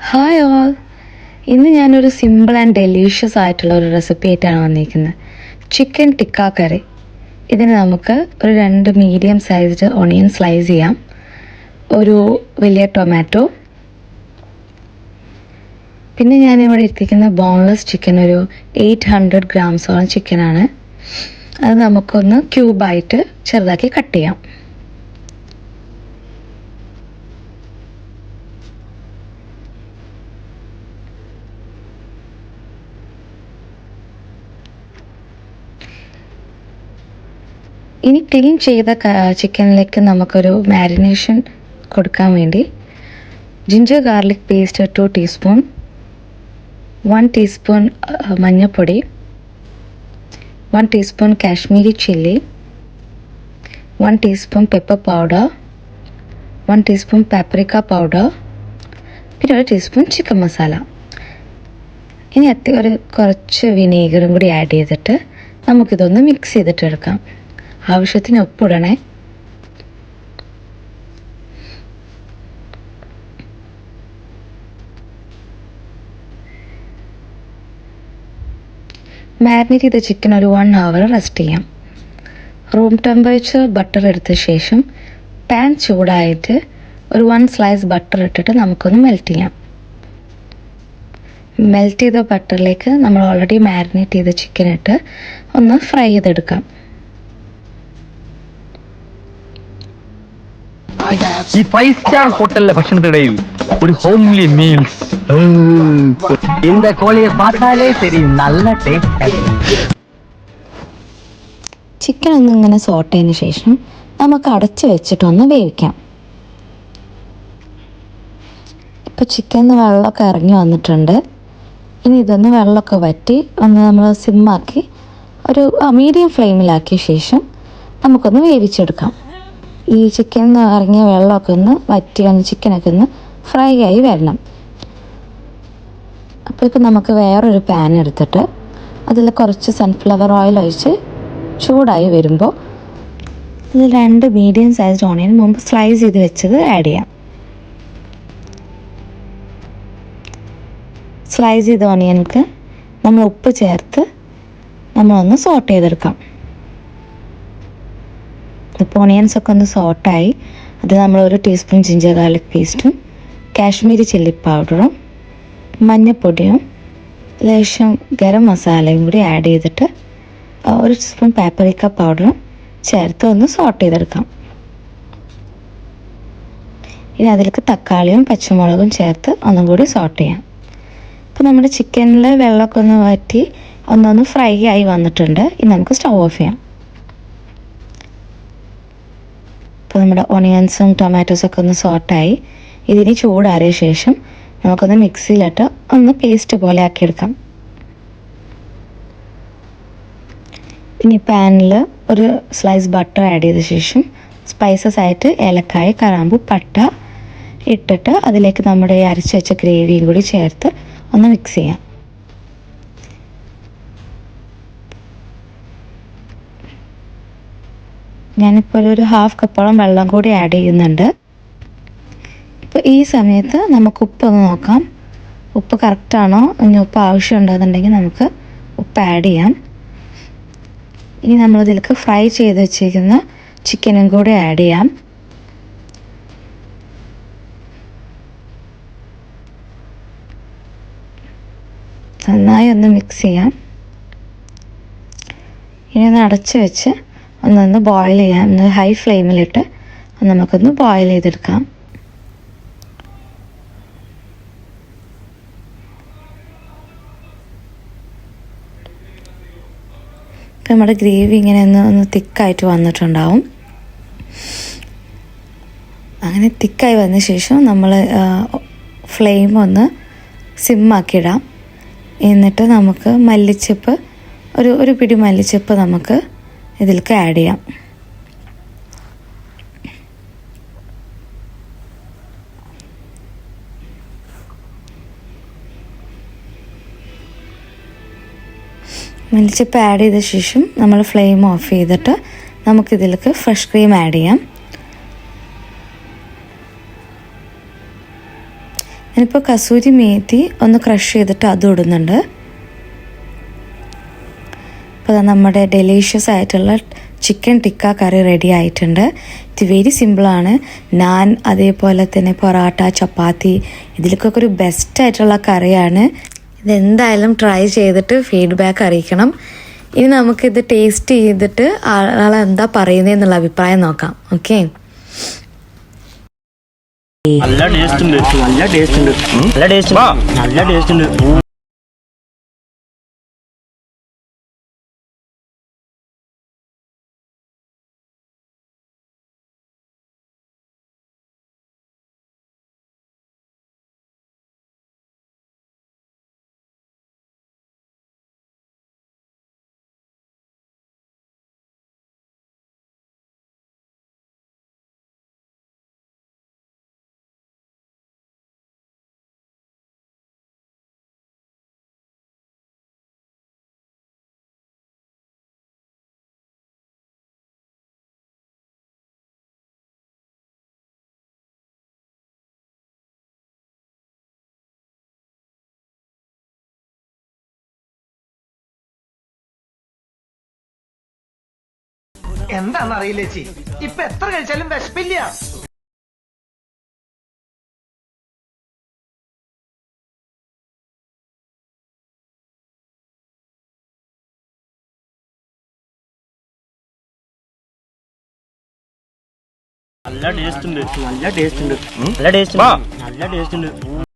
Hi all. ഇന്ന് ഞാനൊരു simple and delicious ആയിട്ടുള്ള ഒരു റെസിപ്പി ആയിട്ടാണ് വന്നിരിക്കുന്നത്. ചിക്കൻ ടിക്ക കറി. ഇതിന് നമുക്ക് ഒരു 2 മീഡിയം സൈസ്ഡ് ഓണിയൻ സ്ലൈസ് ചെയ്യാം, ഒരു വലിയ ടൊമാറ്റോ, പിന്നെ ഞാനിവിടെ എടുത്തിരിക്കുന്ന ബോൺലെസ് ചിക്കൻ ഒരു 800 ഗ്രാംസോളം ചിക്കനാണ്. അത് നമുക്കൊന്ന് ക്യൂബായിട്ട് ചെറുതാക്കി കട്ട് ചെയ്യാം. ഇനി ക്ലീൻ ചെയ്ത ചിക്കനിലേക്ക് നമുക്കൊരു മാരിനേഷൻ കൊടുക്കാൻ വേണ്ടി ginger garlic paste 2 teaspoon, 1 teaspoon മഞ്ഞൾപ്പൊടി, 1 teaspoon Kashmiri chilli, 1 teaspoon pepper powder, 1 teaspoon paprika powder, പിന്നെ 1 ടീസ്പൂൺ ചിക്കൻ മസാല. ഇനി കുറച്ച് വിനീഗറും കൂടി ആഡ് ചെയ്തിട്ട് നമുക്കിതൊന്ന് മിക്സ് ചെയ്തിട്ടെടുക്കാം. ആവശ്യത്തിന് ഉപ്പിടണേ. മാരിനേറ്റ് ചെയ്ത ചിക്കൻ ഒരു 1 hour റെസ്റ്റ് ചെയ്യാം. റൂം ടെമ്പറേച്ചർ ബട്ടർ എടുത്ത ശേഷം പാൻ ചൂടായിട്ട് ഒരു 1 സ്ലൈസ് ബട്ടർ ഇട്ടിട്ട് നമുക്കൊന്ന് മെൽറ്റ് ചെയ്യാം. മെൽറ്റ് ചെയ്ത ബട്ടറിലേക്ക് നമ്മൾ ഓൾറെഡി മാരിനേറ്റ് ചെയ്ത ചിക്കൻ ഇട്ട് ഒന്ന് ഫ്രൈ ചെയ്തെടുക്കാം. ഈ 5 സ്റ്റാർ ഹോട്ടലിലെ ഭക്ഷണത്തിനിടയിൽ ഒരു ഹോംലി മീൽസ്. இந்த கோழியை பார்த்தாலே தெரியும் நல்ல ടേസ്റ്റ്. ചിക്കൻ ഒന്ന് ഇങ്ങനെ സോട്ട് ചെയ്തതിന് ശേഷം നമുക്ക് അടച്ച് വെച്ചിട്ടൊന്ന് വേവിക്കാം. ഇപ്പോൾ ചിക്കനിൽ വെള്ളമൊക്കെ ഇറങ്ങി വന്നിട്ടുണ്ട്. ഇനി ഇതൊന്ന് വെള്ളമൊക്കെ വറ്റി ഒന്ന് നമ്മൾ സിമ്മാക്കി ഒരു മീഡിയം ഫ്ലെയിമിലാക്കിയ ശേഷം നമുക്കൊന്ന് വേവിച്ചെടുക്കാം. ഈ ചിക്കനിൽ നിന്ന് ഇറങ്ങിയ വെള്ളമൊക്കെ ഒന്ന് വറ്റി വന്ന് ചിക്കനൊക്കെ ഒന്ന് ഫ്രൈ ആയി വരണം. അപ്പോഴേക്കും നമുക്ക് വേറൊരു പാൻ എടുത്തിട്ട് അതിൽ കുറച്ച് സൺഫ്ലവർ ഓയിൽ ഒഴിച്ച് ചൂടായി വരുമ്പോൾ ഇതിൽ 2 മീഡിയം സൈസ്ഡ് ഓണിയൻ മുമ്പ് സ്ലൈസ് ചെയ്ത് വെച്ചത് ആഡ് ചെയ്യാം. സ്ലൈസ് ചെയ്ത ഓണിയൻക്ക് നമ്മൾ ഉപ്പ് ചേർത്ത് നമ്മളൊന്ന് സോട്ട് ചെയ്തെടുക്കാം. ഇപ്പോൾ ഓണിയൻസൊക്കെ ഒന്ന് സോട്ടായി അത് നമ്മൾ 1 ടീസ്പൂൺ ജിഞ്ചർ ഗാർലിക് പേസ്റ്റും കാശ്മീരി ചില്ലി പൗഡറും മഞ്ഞൾപ്പൊടിയും ലേശം ഗരം മസാലയും കൂടി ആഡ് ചെയ്തിട്ട് 1 ടീസ്പൂൺ പാപ്രിക്ക പൗഡറും ചേർത്ത് ഒന്ന് സോട്ട് ചെയ്തെടുക്കാം. ഇനി അതിലേക്ക് തക്കാളിയും പച്ചമുളകും ചേർത്ത് ഒന്നും കൂടി സോട്ട് ചെയ്യാം. ഇപ്പോൾ നമ്മുടെ ചിക്കനിൽ വെള്ളമൊക്കെ ഒന്ന് വറ്റി ഒന്നൊന്ന് ഫ്രൈ ആയി വന്നിട്ടുണ്ട്. ഇനി നമുക്ക് സ്റ്റവ് ഓഫ് ചെയ്യാം. ഇപ്പോൾ നമ്മുടെ ഓണിയൻസും ടൊമാറ്റോസൊക്കെ ഒന്ന് സോട്ടായി. ഇതിന് ചൂടാറിയ ശേഷം നമുക്കൊന്ന് മിക്സിയിലിട്ട് ഒന്ന് പേസ്റ്റ് പോലെ ആക്കിയെടുക്കാം. ഇനി പാനിൽ ഒരു സ്ലൈസ് ബട്ടർ ആഡ് ചെയ്ത ശേഷം സ്പൈസസ് ആയിട്ട് ഏലക്കായ, കറാമ്പു, പട്ട ഇട്ടിട്ട് അതിലേക്ക് നമ്മുടെ അരച്ച് വെച്ച ഗ്രേവിയും കൂടി ചേർത്ത് ഒന്ന് മിക്സ് ചെയ്യാം. ഞാനിപ്പോൾ ഒരു 1/2 കപ്പോളം വെള്ളം കൂടി ആഡ് ചെയ്യുന്നുണ്ട്. ഇപ്പോൾ ഈ സമയത്ത് നമുക്ക് ഉപ്പൊന്ന് നോക്കാം. ഉപ്പ് കറക്റ്റാണോ, ഇനി ഉപ്പ് ആവശ്യമുണ്ടെന്നുണ്ടെങ്കിൽ നമുക്ക് ഉപ്പ് ആഡ് ചെയ്യാം. ഇനി നമ്മളിതിലേക്ക് ഫ്രൈ ചെയ്ത് വെച്ചിരിക്കുന്ന ചിക്കനും കൂടി ആഡ് ചെയ്യാം. നന്നായി ഒന്ന് മിക്സ് ചെയ്യാം. ഇനി ഒന്ന് അടച്ച് വെച്ച് ഒന്നൊന്ന് ബോയിൽ ചെയ്യാം. ഒന്ന് ഹൈ ഫ്ലെയിമിലിട്ട് നമുക്കൊന്ന് ബോയിൽ ചെയ്തെടുക്കാം. ഇപ്പം നമ്മുടെ ഗ്രേവി ഇങ്ങനെ ഒന്ന് തിക്കായിട്ട് വന്നിട്ടുണ്ടാവും. അങ്ങനെ തിക്കായി വന്ന ശേഷം നമ്മൾ ഫ്ലെയിം ഒന്ന് സിമ്മാക്കിയിടാം. എന്നിട്ട് നമുക്ക് മല്ലിച്ചപ്പ് ഒരു പിടി മല്ലിച്ചപ്പ് നമുക്ക് ഇതിലേക്ക് ആഡ് ചെയ്യാം. മല്ലിച്ചപ്പ് ആഡ് ചെയ്ത ശേഷം നമ്മൾ ഫ്ലെയിം ഓഫ് ചെയ്തിട്ട് നമുക്കിതിലേക്ക് ഫ്രഷ് ക്രീം ആഡ് ചെയ്യാം. ഞാനിപ്പോൾ കസൂരി മേത്തി ഒന്ന് ക്രഷ് ചെയ്തിട്ട് അതും ഇടുന്നുണ്ട്. അപ്പോൾ നമ്മുടെ ഡെലീഷ്യസ് ആയിട്ടുള്ള ചിക്കൻ ടിക്ക കറി റെഡി ആയിട്ടുണ്ട്. ഇത് വെരി സിമ്പിളാണ്. നാൻ, അതേപോലെ തന്നെ പൊറാട്ട, ചപ്പാത്തി, ഇതിലേക്കൊക്കെ ഒരു ബെസ്റ്റ് ആയിട്ടുള്ള കറിയാണ്. ഇതെന്തായാലും ട്രൈ ചെയ്തിട്ട് ഫീഡ്ബാക്ക് അറിയിക്കണം. ഇനി നമുക്കിത് ടേസ്റ്റ് ചെയ്തിട്ട് ആളെന്താ പറയുന്നതെന്നുള്ള അഭിപ്രായം നോക്കാം. ഓക്കെ, നല്ല ടേസ്റ്റ് ഉണ്ട്, നല്ല ടേസ്റ്റ് ഉണ്ട്, നല്ല ടേസ്റ്റ് നല്ല ടേസ്റ്റ് ഉണ്ട്. എന്താണെന്നറിയില്ല ചേച്ചി, ഇപ്പൊ എത്ര കഴിച്ചാലും വിശപ്പില്ല. നല്ല ടേസ്റ്റ് ഉണ്ട്, നല്ല ടേസ്റ്റ് ഉണ്ട്, നല്ല ടേസ്റ്റ് ഉണ്ട്, നല്ല ടേസ്റ്റ് ഉണ്ട്.